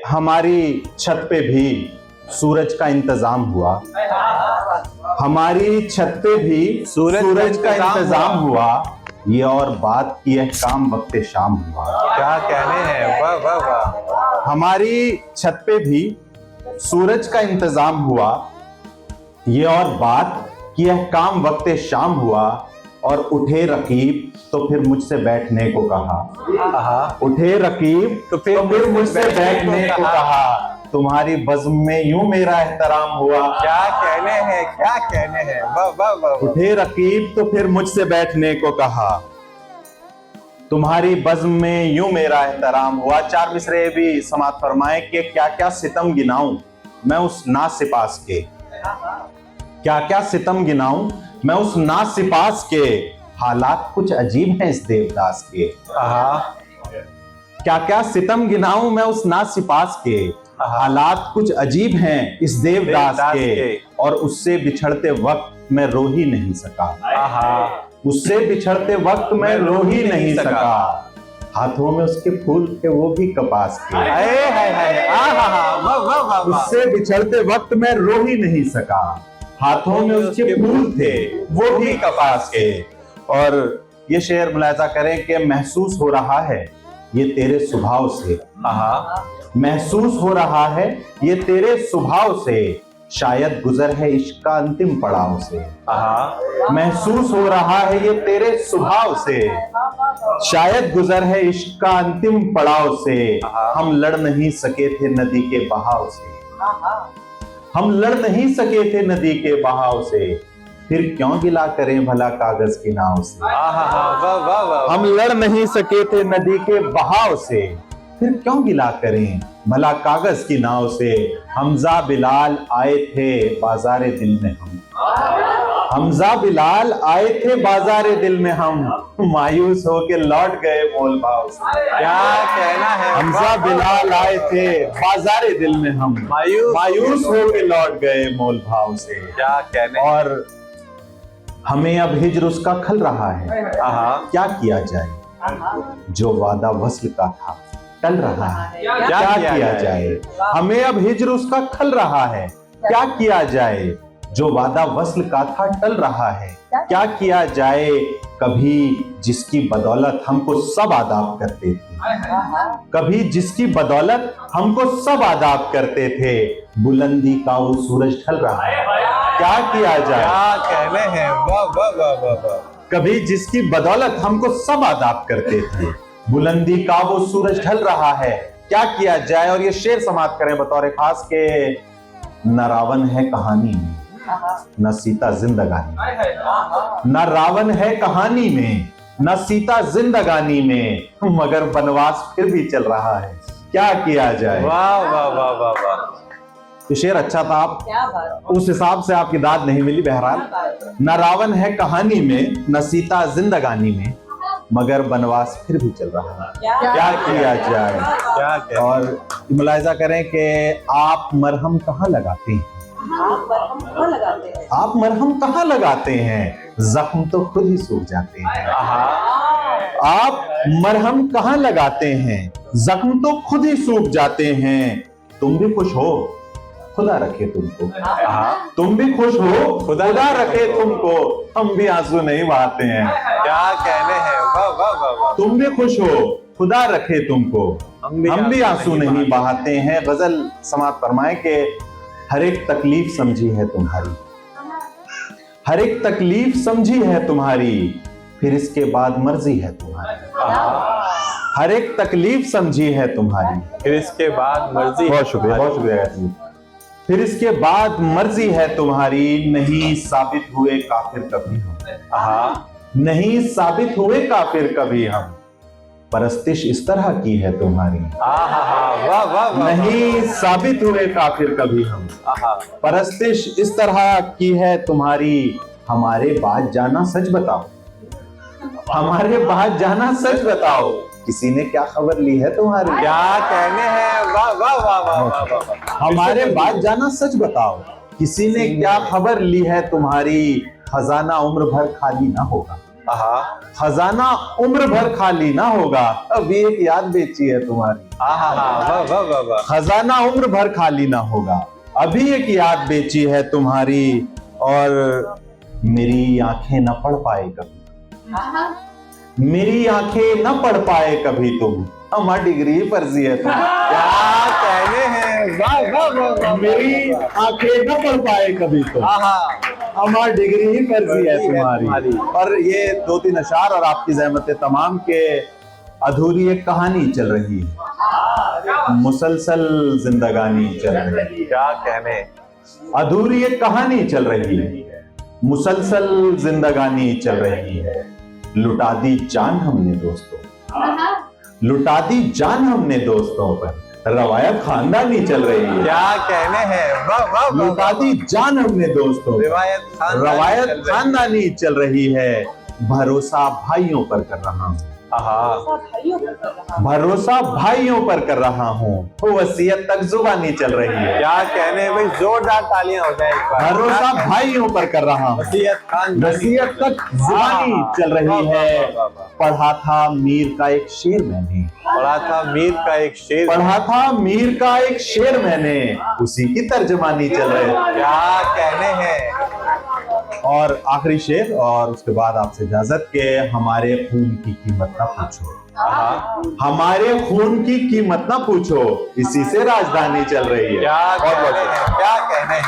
हमारी छत पे भी सूरज का इंतजाम हुआ। हमारी छत पे भी सूरज का इंतजाम हुआ। ये और बात की है काम वक्त शाम हुआ। क्या कहने हैं, वाह वाह वाह। हमारी छत पे भी सूरज का इंतजाम हुआ। ये और बात की है काम वक्त शाम हुआ। और उठे रकीब तो फिर मुझसे बैठने को कहा। उठे रकीब तो फिर मुझसे बैठने को कहा। तुम्हारी बज़्म में यूं मेरा एहतराम हुआ। क्या कहने हैं, क्या कहने हैं, वाह वाह वाह। उठे रकीब तो फिर मुझसे बैठने को कहा। तुम्हारी बज़्म में यूं मेरा एहतराम हुआ। चार मिसरे भी समात फरमाए कि क्या क्या सितम गिनाऊं मैं उस नासिपास के। क्या क्या सितम गिनाऊं मैं उस नासिपास के। हालात कुछ अजीब हैं इस देवदास के। क्या क्या सितम गिनाऊं मैं उस नासिपास के। हालात कुछ अजीब हैं इस देवदास के। और उससे बिछड़ते वक्त मैं रो ही नहीं सका। उससे बिछड़ते वक्त मैं रो ही नहीं सका। हाथों में उसके फूल थे वो भी कपास के। उससे बिछड़ते वक्त मैं रो ही नहीं सका। हाथों में उसके फूल थे वो भी कपास के। और ये शेर मुलाहिजा करें कि महसूस हो रहा है ये तेरे स्वभाव से। महसूस हो रहा है ये तेरे स्वभाव से। शायद गुजर है इश्क का अंतिम पड़ाव से। महसूस हो रहा है ये तेरे स्वभाव से। शायद गुजर है इश्क का अंतिम पड़ाव से। हम लड़ नहीं सके थे नदी के बहाव से। हम लड़ नहीं सके थे नदी के बहाव से। फिर क्यों गिला करें भला कागज की नाव से। हम लड़ नहीं सके थे नदी के बहाव से। फिर क्यों गिला करें भला कागज की नाव से। हमजा बिलाल आए थे बाजारे दिल में हम। हमजा बिलाल आए थे बाजारे दिल में हम। मायूस होके लौट गए मोल भाव से। क्या कहना है, हमजा बिलाल आए थे बाजारे दिल में हम। मायूस होके लौट गए मोल भाव से। क्या कहने। और हमें अब हिज्र उसका खल रहा है। क्या किया जाए जो वादा वस्ल का था टल रहा है। क्या किया जाए हमें अब हिज्र उसका खल रहा है। क्या किया जाए जो वादा वस्ल का था टल रहा है। क्या किया जाए कभी जिसकी बदौलत हमको सब आदाब करते थे। कभी जिसकी बदौलत हमको सब आदाब करते थे। बुलंदी का वो सूरज ढल रहा है। क्या किया जाए। क्या कहने हैं, वाह वाह वाह वाह वाह। कभी जिसकी बदौलत हमको सब आदाब करते थे। बुलंदी का वो सूरज ढल रहा है। क्या किया जाए। और ये शेर समाप्त करें बतौर खास के न रावण है कहानी में न सीता जिंदगानी में। न रावण है कहानी में न सीता जिंदगानी में। मगर बनवास फिर भी चल रहा है। क्या किया जाए। वाह वाह वाह वाह वाह। ये शेर अच्छा था। आप उस हिसाब से आपकी दाद नहीं मिली। बहरहाल न रावण है कहानी में न सीता जिंदगानी में। मगर बनवास फिर भी चल रहा है। क्या किया जाए। क्या और मुलाहिजा करें कि आप मरहम कहाँ लगाते हैं। आप मरहम कहाँ लगाते हैं। जख्म तो खुद ही सूख जाते हैं। आप मरहम कहाँ लगाते हैं। जख्म तो खुद ही सूख जाते हैं। तुम भी खुश हो खुदा रखे तुमको। तुम भी खुश हो खुदा रखे तुमको। हम भी आंसू नहीं बहाते हैं। क्या कहने हैं, वाह वाह वाह वाह। तुम भी खुश हो खुदा रखे तुमको। हम भी आंसू नहीं बहाते हैं। गजल समाप्त फरमाए कि हर एक तकलीफ समझी है तुम्हारी। हर एक तकलीफ समझी है तुम्हारी। फिर इसके बाद मर्जी है तुम्हारी। हर एक तकलीफ समझी है तुम्हारी। फिर इसके बाद मर्जी। बहुत शुक्रिया, बहुत शुक्रिया। फिर इसके बाद मर्जी है तुम्हारी। नहीं साबित हुए काफिर कभी हम। नहीं साबित हुए काफिर कभी हम। परस्तिश इस तरह की है तुम्हारी। वाह वाह। नहीं साबित हुए काफिर कभी हम। परस्तिश इस तरह की है तुम्हारी। हमारे बाद जाना सच बताओ। हमारे बाद जाना सच बताओ। किसी ने क्या खबर ली है तुम्हारी। क्या कहने हैं, वाह वाह वाह वाह। हमारे बाद जाना सच बताओ। किसी ने क्या खबर ली है तुम्हारी। खजाना उम्र भर खाली ना होगा। आहा खजाना उम्र भर खाली ना होगा। अब एक याद बेची है तुम्हारी। आहा वाह वाह वाह वाह। खजाना उम्र भर खाली ना होगा, अभी एक याद बेची है तुम्हारी, और मेरी आंखें न पढ़ पाए कभी, मेरी आंखें न पढ़ पाए कभी तुम, हमारी डिग्री फर्जी है तुम। क्या कहने हैं, वाह वाह वाह वाह। मेरी आंखें न पढ़ पाए कभी तुम, आहा हमारी डिग्री ही फर्जी है तुम्हारी। और ये 2-3 अशार और आपकी ज़हमत तमाम के अधूरी एक कहानी चल रही है, मुसलसल जिंदगानी चल रही है। क्या कहने, अधूरी एक कहानी चल रही है, मुसलसल जिंदगानी चल रही है। लुटा दी जान हमने दोस्तों, लुटा दी जान हमने दोस्तों पर, रवायत खानदानी चल रही है। क्या कहने हैं, वाह वाह वाह। लुटा दी जान हमने दोस्तों, रवायत खानदानी चल रही है। भरोसा भाइयों पर कर रहा हूँ, आहा भरोसा भाइयों पर कर रहा हूँ, वसीयत तक जुबानी चल रही है। क्या कहने भाई, जोरदार तालियां हो जाए एक बार। भरोसा भाइयों पर कर रहा हूँ, वसीयत खान, वसीयत तक जुबानी चल रही है। पढ़ा था मीर का एक शेर मैंने, पढ़ा था मीर का एक शेर, पढ़ा था मीर का एक शेर मैंने, उसी की तर्जमानी चल रही है। क्या कहने हैं। और आखिरी शेर, और उसके बाद आपसे इजाजत के, हमारे खून की कीमत ना पूछो, हमारे खून की कीमत ना पूछो, इसी से राजधानी चल रही है। क्या कहने हैं, क्या कहने हैं।